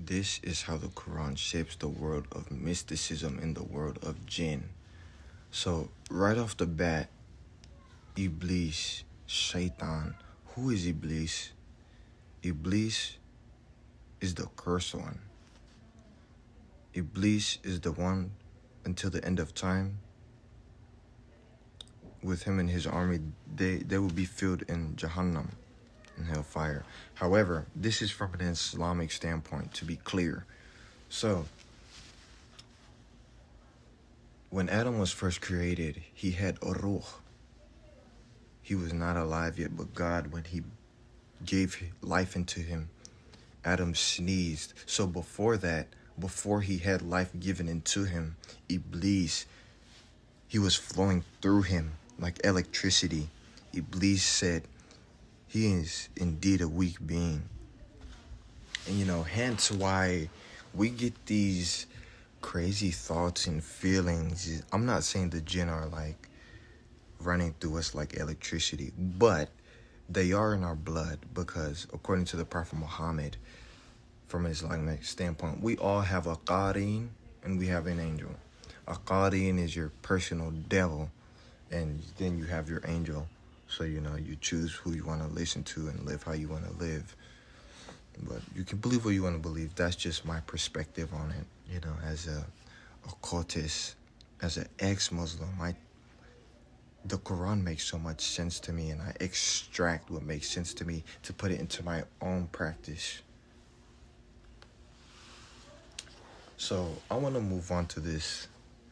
This is how the Quran shapes the world of mysticism and the world of Jinn. So, right off the bat, Iblis, Shaitan. Who is Iblis? Iblis is the cursed one. Iblis is the one until the end of time. With him and his army, they will be filled in Jahannam, in hellfire. However, this is from an Islamic standpoint, to be clear. So, when Adam was first created, he had ruh. He was not alive yet, but God, when he gave life into him, Adam sneezed. So before that, before he had life given into him, Iblis, he was flowing through him like electricity. Iblis said, he is indeed a weak being. And hence why we get these crazy thoughts and feelings. I'm not saying the jinn are like running through us like electricity, but they are in our blood, because according to the Prophet Muhammad, from an Islamic standpoint, we all have a qareen and we have an angel. A qareen is your personal devil, and then you have your angel. So, you choose who you want to listen to and live how you want to live. But you can believe what you want to believe. That's just my perspective on it. As a occultist, as an ex-Muslim, the Quran makes so much sense to me, and I extract what makes sense to me to put it into my own practice. So I want to move on to this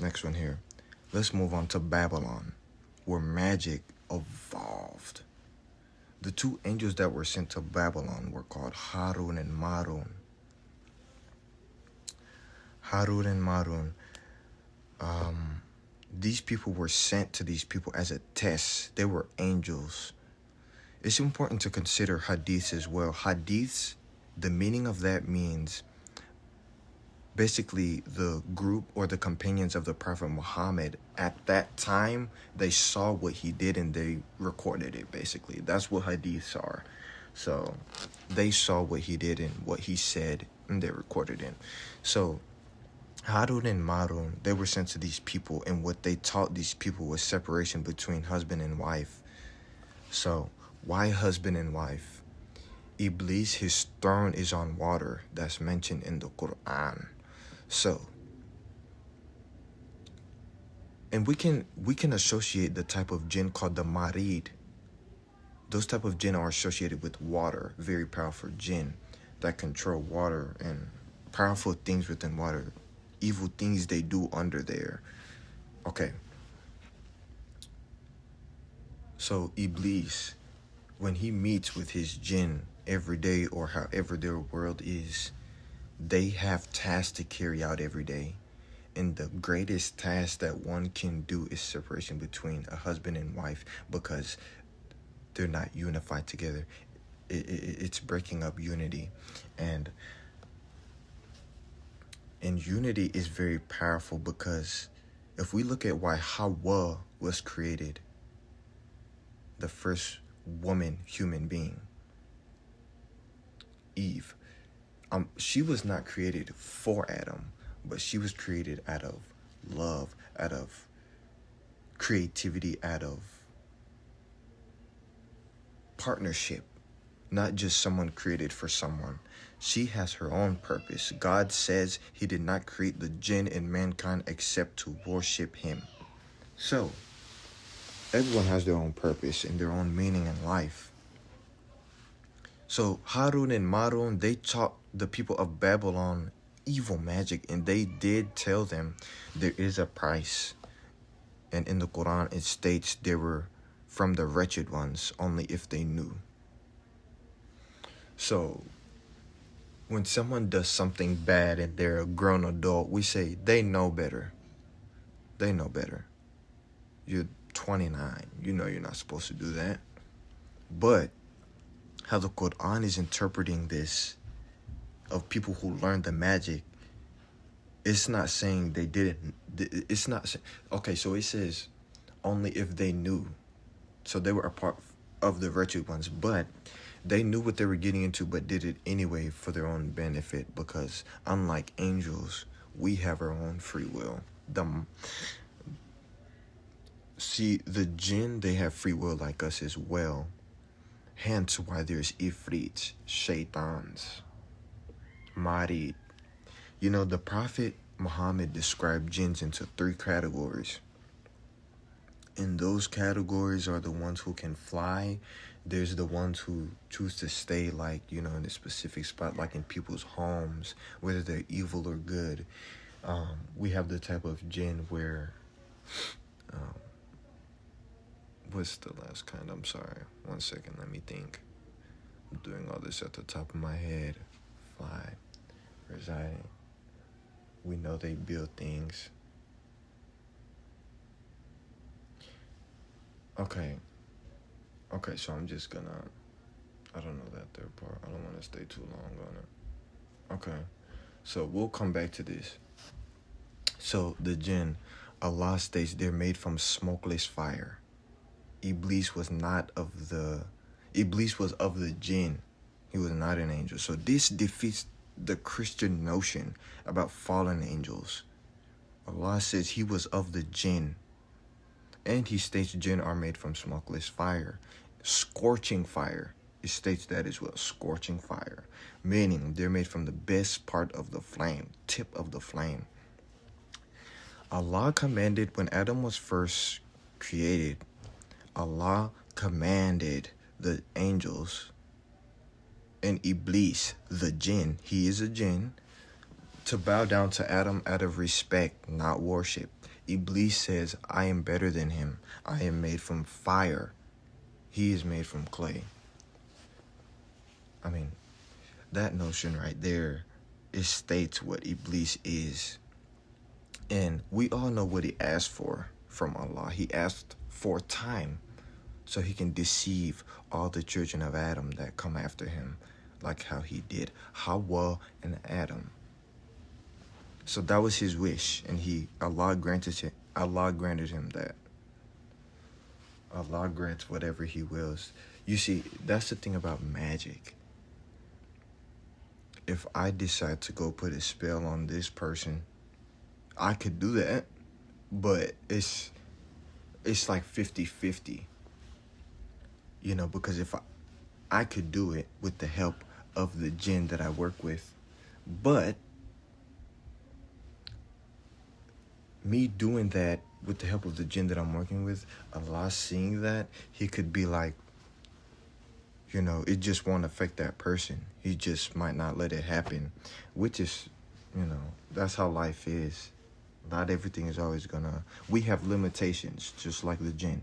next one here. Let's move on to Babylon, where magic evolved. The two angels that were sent to Babylon were called Harun and Marun. Harun and Marun. These people were sent to these people as a test. They were angels. It's important to consider hadiths as well. Hadiths, the meaning of that means basically the group or the companions of the Prophet Muhammad at that time, they saw what he did and they recorded it, basically. That's what hadiths are. So they saw what he did and what he said, and they recorded it. So Harun and Marun, they were sent to these people, and what they taught these people was separation between husband and wife. So why husband and wife? Iblis, his throne is on water. That's mentioned in the Quran. So, and we can associate the type of jinn called the marid. Those type of jinn are associated with water, very powerful jinn that control water and powerful things within water, evil things they do under there. Okay. So Iblis, when he meets with his jinn every day, or however their world is, they have tasks to carry out every day. And the greatest task that one can do is separation between a husband and wife, because they're not unified together. It's breaking up unity. And unity is very powerful, because if we look at why Hawa was created, the first woman, human being, Eve, she was not created for Adam, but she was created out of love, out of creativity, out of partnership, not just someone created for someone. She has her own purpose. God says he did not create the jinn and mankind except to worship him. So, everyone has their own purpose and their own meaning in life. So Harun and Marun, they taught the people of Babylon evil magic, and they did tell them there is a price. And in the Quran it states they were from the wretched ones, only if they knew. So when someone does something bad and they're a grown adult, we say they know better. They know better. You're 29. You know you're not supposed to do that. But how the Quran is interpreting this of people who learned the magic, it's not saying they didn't. It's not. Okay, so it says only if they knew. So they were a part of the wretched ones. But They knew what they were getting into, but did it anyway for their own benefit, because unlike angels, we have our own free will. The jinn, they have free will like us as well. Hence why there's ifrits, shaitans, marid. You know, the Prophet Muhammad described jinns into 3 categories. And those categories are the ones who can fly. There's the ones who choose to stay, like, you know, in a specific spot, like in people's homes, whether they're evil or good. We have the type of jinn where, what's the last kind? I'm sorry. 1 second, let me think. I'm doing all this at the top of my head. Fly, residing. We know they build things. Okay, so I'm just gonna, I don't know that third part. I don't want to stay too long on it. Okay, so we'll come back to this. So the jinn, Allah states they're made from smokeless fire. Iblis was of the jinn. He was not an angel. So this defeats the Christian notion about fallen angels. Allah says he was of the jinn. And he states jinn are made from smokeless fire. Scorching fire. It states that as well. Scorching fire. Meaning they're made from the best part of the flame. Tip of the flame. Allah commanded when Adam was first created. Allah commanded the angels and Iblis, the jinn. He is a jinn. To bow down to Adam out of respect, not worship. Iblis says, I am better than him. I am made from fire. He is made from clay. I mean, that notion right there, it states what Iblis is. And we all know what he asked for from Allah. He asked for time so he can deceive all the children of Adam that come after him, like how he did Hawa and Adam. So that was his wish, and Allah granted him that. Allah grants whatever he wills. You see, that's the thing about magic. If I decide to go put a spell on this person, I could do that, but it's like 50-50. You know, because if I could do it with the help of the jinn that I work with, but me doing that with the help of the jinn that I'm working with, Allah seeing that, he could be like, you know, it just won't affect that person. He just might not let it happen, which is, you know, that's how life is. Not everything is always we have limitations, just like the jinn.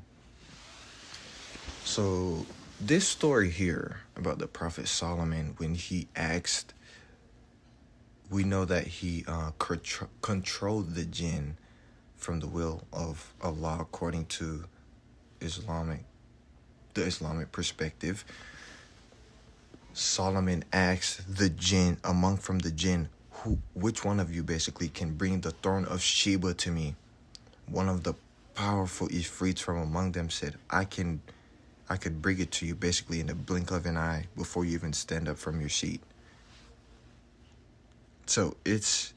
So this story here about the Prophet Solomon, when he asked, we know that he controlled the jinn from the will of Allah according to the Islamic perspective. Solomon asked the jinn, from the jinn, which one of you basically can bring the throne of Sheba to me? One of the powerful ifrits from among them said, I could bring it to you basically in the blink of an eye before you even stand up from your seat. So it's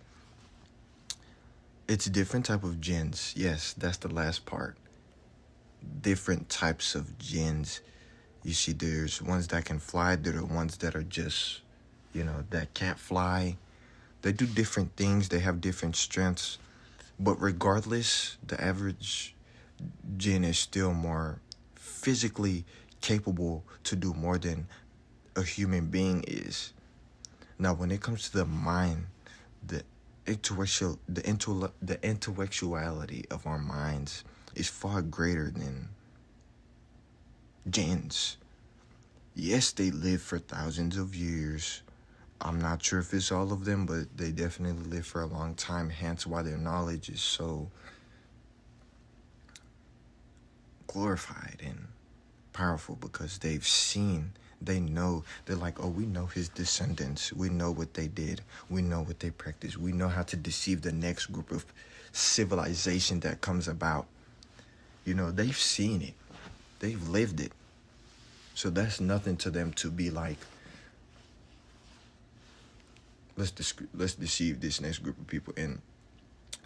different type of jinns. Yes, that's the last part. Different types of jinns. You see, there's ones that can fly. There are ones that are just, you know, that can't fly. They do different things. They have different strengths. But regardless, the average jinn is still more physically capable to do more than a human being is. Now, when it comes to the mind, the intellectuality of our minds is far greater than jinns. Yes, they live for thousands of years. I'm not sure if it's all of them, but they definitely live for a long time, hence why their knowledge is so glorified and powerful, because they've seen, they know, they're like, oh, we know his descendants. We know what they did. We know what they practiced. We know how to deceive the next group of civilization that comes about. You know, they've seen it. They've lived it. So that's nothing to them to be like, let's deceive this next group of people. And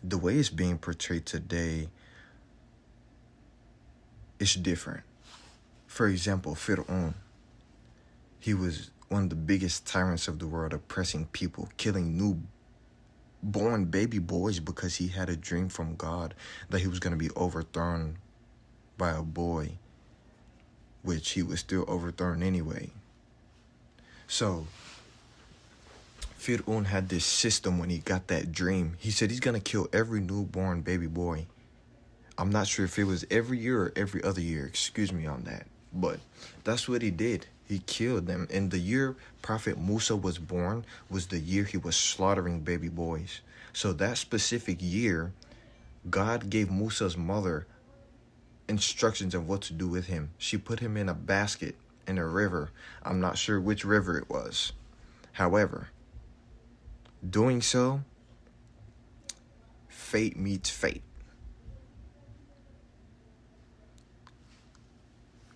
the way it's being portrayed today is different. For example, Fir'aun, he was one of the biggest tyrants of the world, oppressing people, killing newborn baby boys because he had a dream from God that he was going to be overthrown by a boy, which he was still overthrown anyway. So Fir'aun had this system when he got that dream. He said he's going to kill every newborn baby boy. I'm not sure if it was every year or every other year. Excuse me on that. But that's what he did. He killed them. And the year Prophet Musa was born was the year he was slaughtering baby boys. So that specific year, God gave Musa's mother instructions of what to do with him. She put him in a basket in a river. I'm not sure which river it was. However, doing so, fate meets fate.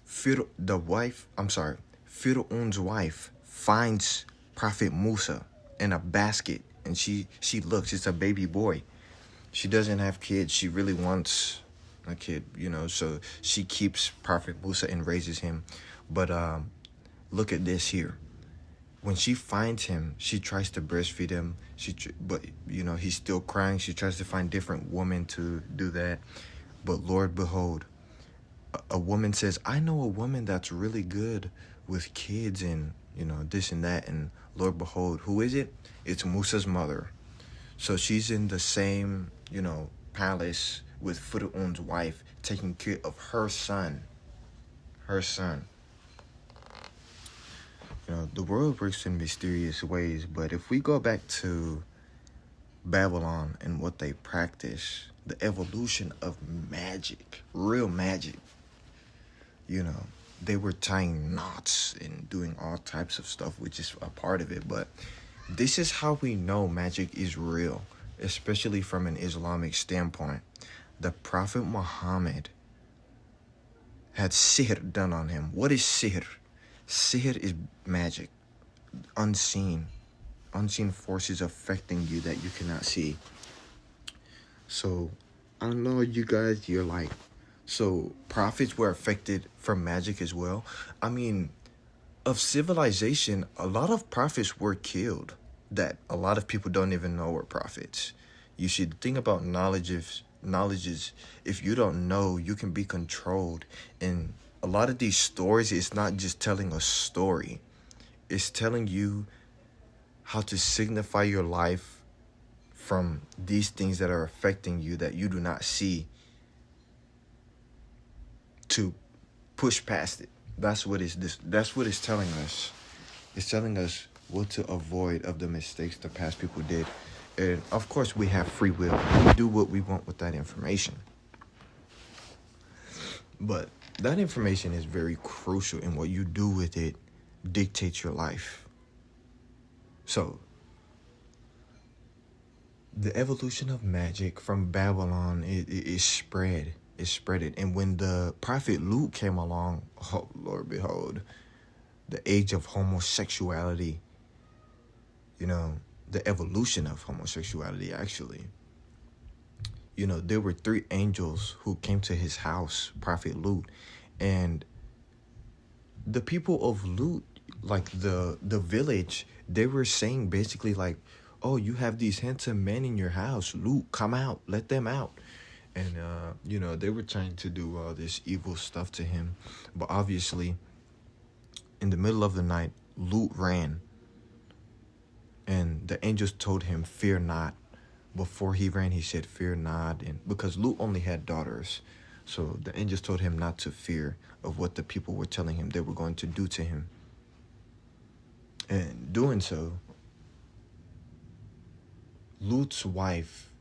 Fir'aun's wife finds Prophet Musa in a basket, and she looks, it's a baby boy. She doesn't have kids. She really wants a kid, so she keeps Prophet Musa and raises him. But look at this here. When she finds him, she tries to breastfeed him. But he's still crying. She tries to find different women to do that. But Lord, behold, a woman says, I know a woman that's really good with kids and, this and that. And Lord, behold, who is it? It's Musa's mother. So she's in the same, palace with Fir'aun's wife, taking care of her son. The world works in mysterious ways, but if we go back to Babylon and what they practice, the evolution of magic, real magic, they were tying knots and doing all types of stuff, which is a part of it. But this is how we know magic is real, especially from an Islamic standpoint. The Prophet Muhammad had sihr done on him. What is sihr? Sihr is magic, unseen forces affecting you that you cannot see. So I know you guys, you're like, so prophets were affected from magic as well. I mean, of civilization, a lot of prophets were killed that a lot of people don't even know were prophets. You should think about knowledge is, if you don't know, you can be controlled. And a lot of these stories, it's not just telling a story. It's telling you how to signify your life from these things that are affecting you that you do not see, to push past it. That's what it's telling us. It's telling us what to avoid of the mistakes the past people did. And of course we have free will. We do what we want with that information. But that information is very crucial, and what you do with it dictates your life. So the evolution of magic from Babylon is spread. It spread it. And when the prophet Luke came along, oh Lord, behold, the age of homosexuality, the evolution of homosexuality, actually. There were 3 angels who came to his house, Prophet Lut, and the people of Lut, like the village, they were saying basically like, oh, you have these handsome men in your house, Lut, come out, let them out. And, they were trying to do all this evil stuff to him. But obviously, in the middle of the night, Lut ran. And the angels told him, fear not. Before he ran, he said, fear not. And because Lut only had daughters. So the angels told him not to fear of what the people were telling him they were going to do to him. And doing so, Lut's wife,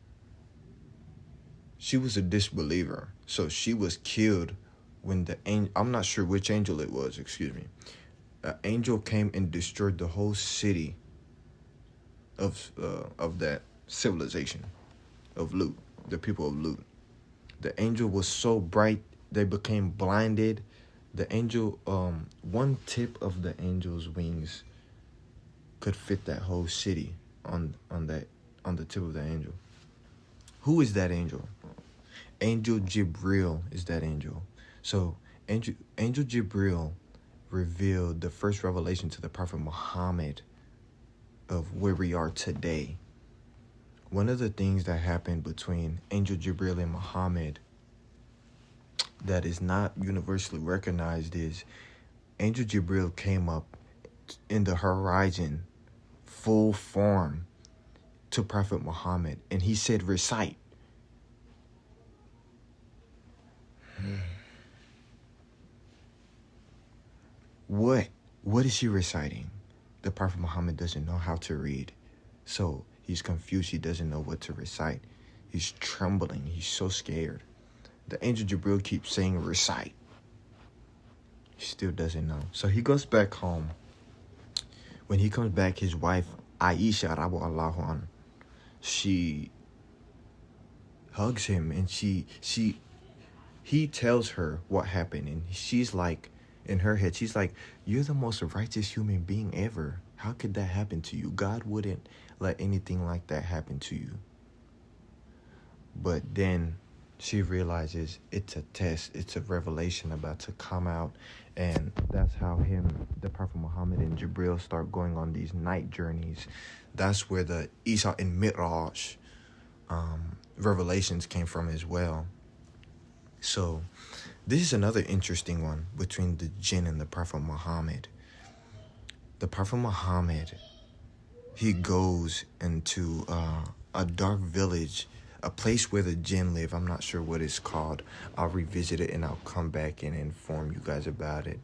she was a disbeliever. So she was killed when the angel, I'm not sure which angel it was, excuse me. An angel came and destroyed the whole city of that civilization of Lut, the people of Lut. The angel was so bright, they became blinded. The angel, one tip of the angel's wings could fit that whole city on the tip of the angel. Who is that angel? Angel Jibril is that angel. So Angel Jibril revealed the first revelation to the Prophet Muhammad of where we are today. One of the things that happened between Angel Jibril and Muhammad that is not universally recognized is Angel Jibril came up in the horizon, full form, to Prophet Muhammad, and he said, recite. What is he reciting? The Prophet Muhammad doesn't know how to read, so he's confused. He doesn't know what to recite. He's trembling. He's so scared. The angel Jibril keeps saying, recite. He still doesn't know. So he goes back home. When he comes back, his wife, Aisha, Rabu Allahu anha, she hugs him, and he tells her what happened, and she's like, in her head, she's like, you're the most righteous human being ever. How could that happen to you? God wouldn't let anything like that happen to you. But then she realizes it's a test. It's a revelation about to come out. And that's how the Prophet Muhammad and Jibril start going on these night journeys. That's where the Isra and Mi'raj revelations came from as well. So this is another interesting one between the Jinn and the Prophet Muhammad. The Prophet Muhammad, he goes into a dark village, a place where the Jinn live. I'm not sure what it's called. I'll revisit it and I'll come back and inform you guys about it.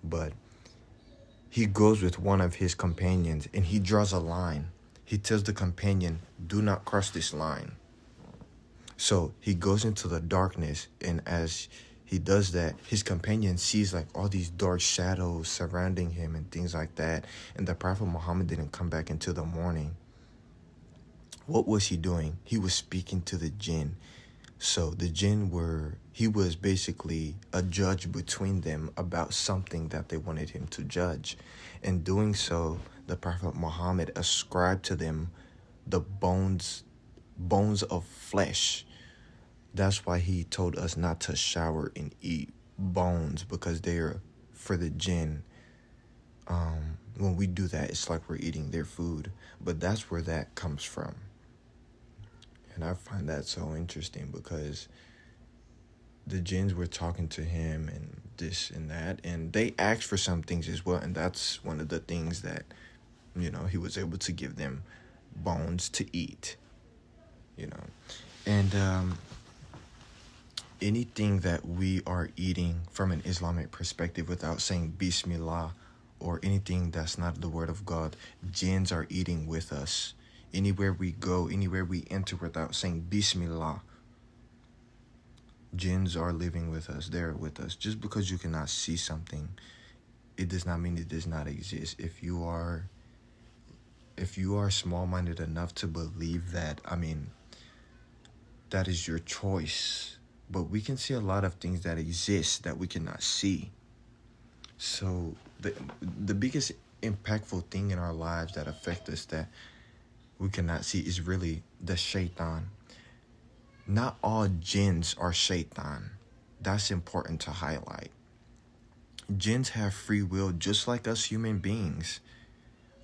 But he goes with one of his companions and he draws a line. He tells the companion, do not cross this line. So he goes into the darkness, and as he does that, his companion sees like all these dark shadows surrounding him and things like that. And the Prophet Muhammad didn't come back until the morning. What was he doing? He was speaking to the Jinn. So the Jinn he was basically a judge between them about something that they wanted him to judge. In doing so, the Prophet Muhammad ascribed to them the bones of flesh. That's why he told us not to shower and eat bones, because they are for the Jinn. When we do that, it's like we're eating their food. But that's where that comes from. And I find that so interesting, because the Jinns were talking to him and this and that, and they asked for some things as well. And that's one of the things that, he was able to give them bones to eat, And anything that we are eating from an Islamic perspective without saying Bismillah, or anything that's not the word of God, Jinns are eating with us. Anywhere we go, anywhere we enter without saying Bismillah, Jinns are living with us. They're with us. Just because you cannot see something, it does not mean it does not exist. If you are small-minded enough to believe that, that is your choice. But we can see a lot of things that exist that we cannot see. So the biggest impactful thing in our lives that affect us that we cannot see is really the shaitan. Not all jinns are shaitan. That's important to highlight. Jinns have free will just like us human beings.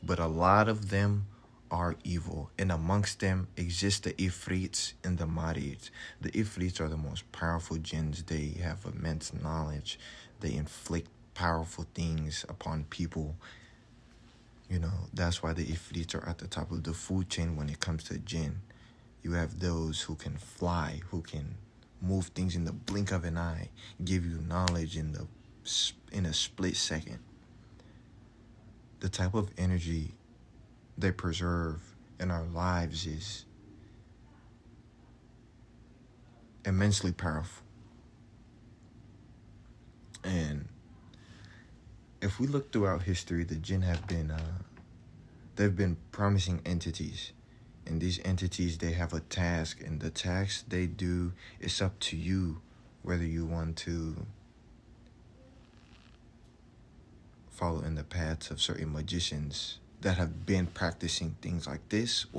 But a lot of them are evil, and amongst them exist the Ifrits and the Marids. The Ifrits are the most powerful jinns. They have immense knowledge. They inflict powerful things upon people. That's why the Ifrits are at the top of the food chain when it comes to jinn. You have those who can fly, who can move things in the blink of an eye, give you knowledge in a split second. The type of energy they preserve in our lives is immensely powerful. And if we look throughout history, the Jinn have been they've been promising entities. And these entities, they have a task, and the task they do, it's up to you whether you want to follow in the paths of certain magicians that have been practicing things like this